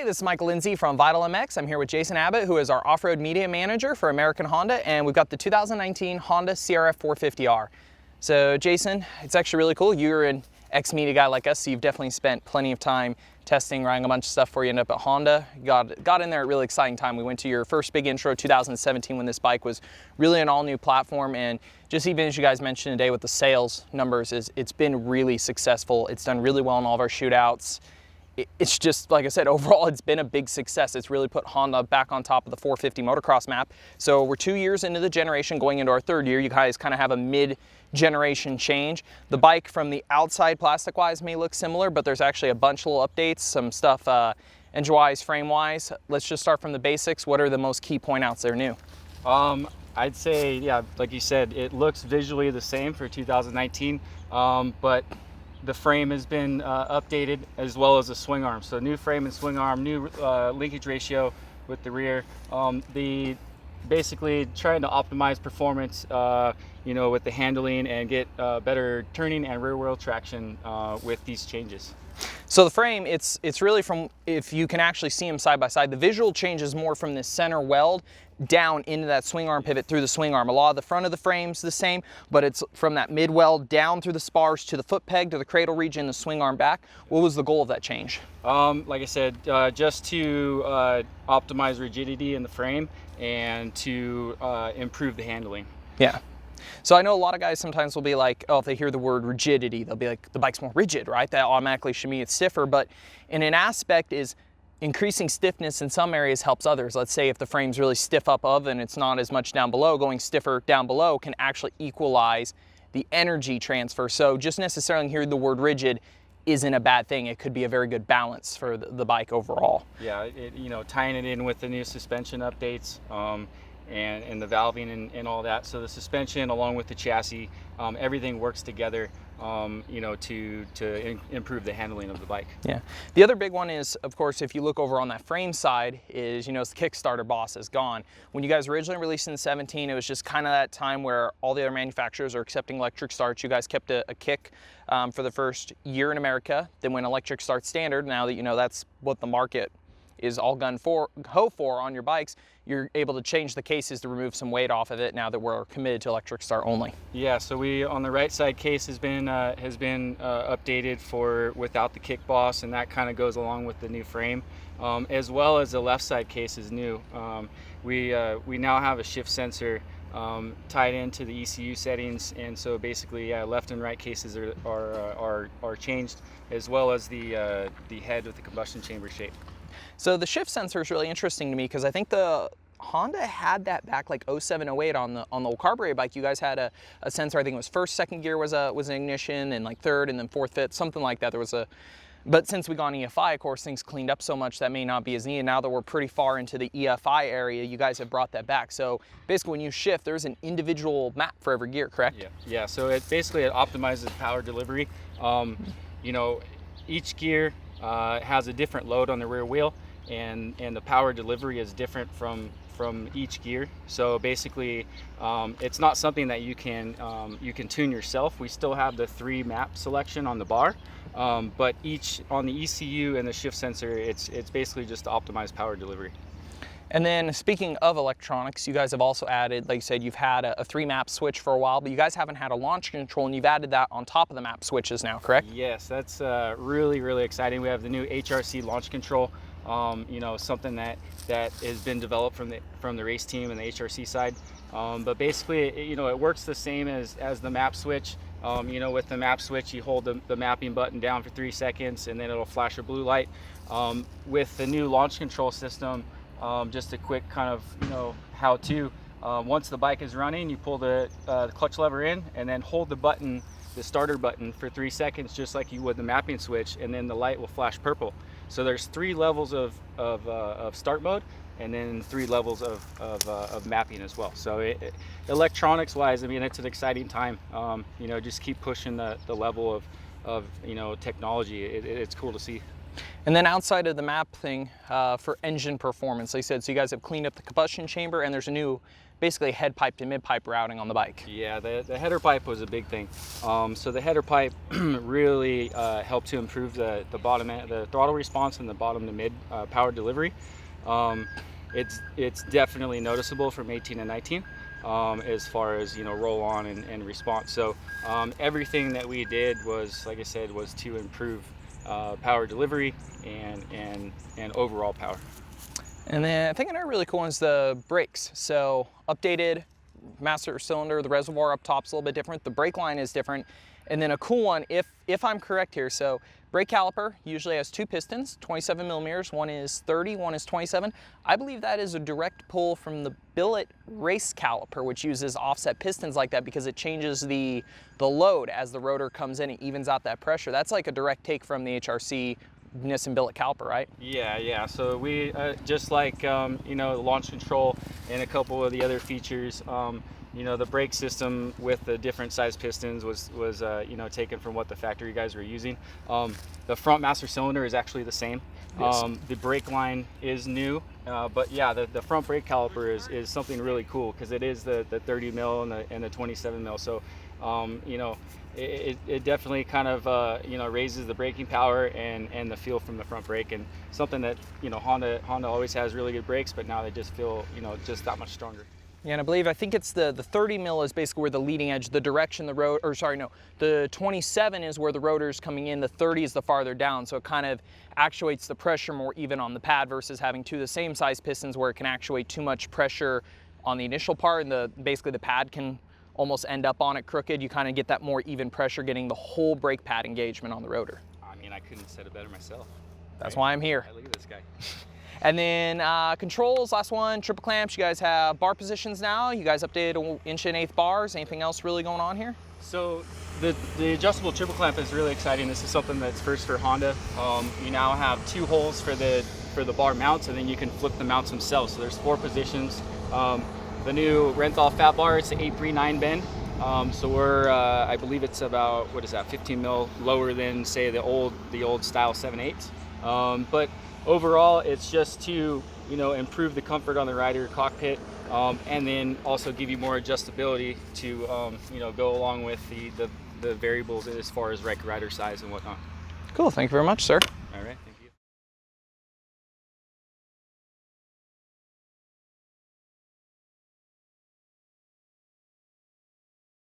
Hey, this is Michael Lindsay from Vital MX. I'm here with Jason Abbott, who is our off-road media manager for American Honda, and we've got the 2019 Honda CRF450R. So Jason, it's actually really cool. You're an ex-media guy like us, so you've definitely spent plenty of time testing, riding a bunch of stuff before you end up at Honda. Got in there at a really exciting time. We went to your first big intro, 2017, when this bike was really an all-new platform, and just even as you guys mentioned today with the sales numbers, it's been really successful. It's done really well in all of our shootouts. It's just, like I said, overall it's been a big success. It's really put Honda back on top of the 450 motocross map. So we're 2 years into the generation, going into our third year. You guys kind of have a mid-generation change. The bike from the outside plastic-wise may look similar, but there's actually a bunch of little updates, some stuff engine-wise, frame-wise. Let's just start from the basics. What are the most key point-outs that are new? I'd say, yeah, like you said, it looks visually the same for 2019, but the frame has been updated, as well as the swing arm. So new frame and swing arm, new linkage ratio with the rear. Basically trying to optimize performance, with the handling and get better turning and rear wheel traction with these changes. So the frame, it's really from, if you can actually see them side by side, the visual changes more from this center weld down into that swing arm pivot through the swing arm. A lot of the front of the frame's the same, but it's from that mid weld down through the spars to the foot peg to the cradle region, the swing arm back. What was the goal of that change? Like I said, just to optimize rigidity in the frame and to improve the handling. Yeah. So I know a lot of guys sometimes will be like, oh, if they hear the word rigidity, they'll be like, the bike's more rigid, right? That automatically should mean it's stiffer, but in an aspect is increasing stiffness in some areas helps others. Let's say if the frame's really stiff up above and it's not as much down below, going stiffer down below can actually equalize the energy transfer. So just necessarily hearing the word rigid isn't a bad thing. It could be a very good balance for the bike overall. Yeah, tying it in with the new suspension updates, and the valving and all that. So the suspension along with the chassis, everything works together, to improve the handling of the bike. Yeah. The other big one is, of course, if you look over on that frame side, is, the Kickstarter boss is gone. When you guys originally released in 17, it was just kind of that time where all the other manufacturers are accepting electric starts. You guys kept a kick for the first year in America. Then when electric starts standard, now that that's what the market is all ho for on your bikes, you're able to change the cases to remove some weight off of it now that we're committed to electric start only. Yeah, so we on the right side case has been updated for without the kick boss, and that kind of goes along with the new frame, as well as the left side case is new. We now have a shift sensor tied into the ECU settings, and so basically, left and right cases are changed, as well as the head with the combustion chamber shape. So the shift sensor is really interesting to me because I think the Honda had that back like 07, 08 on the old carburetor bike. You guys had a sensor. I think it was first, second gear was an ignition, and like third, and then fourth, fifth, something like that. But since we got on EFI, of course, things cleaned up so much that may not be as needed. Now that we're pretty far into the EFI area, you guys have brought that back. So basically, when you shift, there's an individual map for every gear, correct? Yeah. So it optimizes power delivery. Each gear has a different load on the rear wheel, and the power delivery is different from each gear. So basically, it's not something that you can tune yourself. We still have the 3 map selection on the bar, but each on the ECU and the shift sensor, it's basically just to optimize power delivery. And then speaking of electronics, you guys have also added, like you said, you've had a 3-map switch for a while, but you guys haven't had a launch control, and you've added that on top of the map switches now, correct? Yes, that's really, really exciting. We have the new Hrc Launch Control, something that has been developed from the race team and the Hrc side. But basically, it works the same as the map switch. With the map switch, you hold the mapping button down for 3 seconds, and then it'll flash a blue light. With the new launch control system, just a quick kind of how-to. Once the bike is running, you pull the clutch lever in, and then hold the starter button for 3 seconds, just like you would the mapping switch, and then the light will flash purple. So there's 3 levels of start mode, and then 3 levels of mapping as well. So electronics wise, it's an exciting time. Just keep pushing the level of technology. It's cool to see. And then outside of the map thing, for engine performance, like I said, so you guys have cleaned up the combustion chamber, and there's a new, basically head pipe to mid pipe routing on the bike. Yeah, the header pipe was a big thing. So the header pipe really helped to improve the bottom end, the throttle response and the bottom to mid power delivery. It's definitely noticeable from 18 and 19 as far as, you know, roll on and response. So everything that we did was, like I said, was to improve power delivery and overall power. And then I think another really cool one is the brakes. So updated master cylinder, the reservoir up top's a little bit different, the brake line is different. And then a cool one, if I'm correct here, so brake caliper usually has two pistons, 27 millimeters, one is 30, one is 27. I believe that is a direct pull from the billet race caliper, which uses offset pistons like that because it changes the load as the rotor comes in, it evens out that pressure. That's like a direct take from the HRC Nissan billet caliper, right? Yeah. So we just like you know, the launch control and a couple of the other features. You know, the brake system with the different size pistons was you know, taken from what the factory guys were using. The front master cylinder is actually the same. Yes. The brake line is new, but yeah, the front brake caliper is something really cool because it is the 30 mil and the 27 mil. So you know, it definitely kind of you know, raises the braking power and the feel from the front brake, and something that, you know, Honda always has really good brakes, but now they just feel, you know, just that much stronger. Yeah, and I think it's the 30 mil is basically where the leading edge, the direction the road, or sorry, no, the 27 is where the rotor's coming in, the 30 is the farther down, so it kind of actuates the pressure more even on the pad versus having two of the same size pistons where it can actuate too much pressure on the initial part, and basically the pad can almost end up on it crooked. You kind of get that more even pressure getting the whole brake pad engagement on the rotor. I mean, I couldn't have said it better myself. That's why I'm here. Look at this guy. And then controls, last one, triple clamps. You guys have bar positions now. You guys updated 1/8" bars. Anything else really going on here? So the adjustable triple clamp is really exciting. This is something that's first for Honda. You now have two holes for the bar mounts, and then you can flip the mounts themselves. So there's 4 positions. The new Renthal fat bar, it's an 839 bend. So we're, I believe it's about, what is that, 15 mil lower than, say, the old style 7/8. But overall, it's just to, you know, improve the comfort on the rider cockpit, and then also give you more adjustability to, you know, go along with the variables as far as rider size and whatnot. Cool, thank you very much, sir. All right, thank you.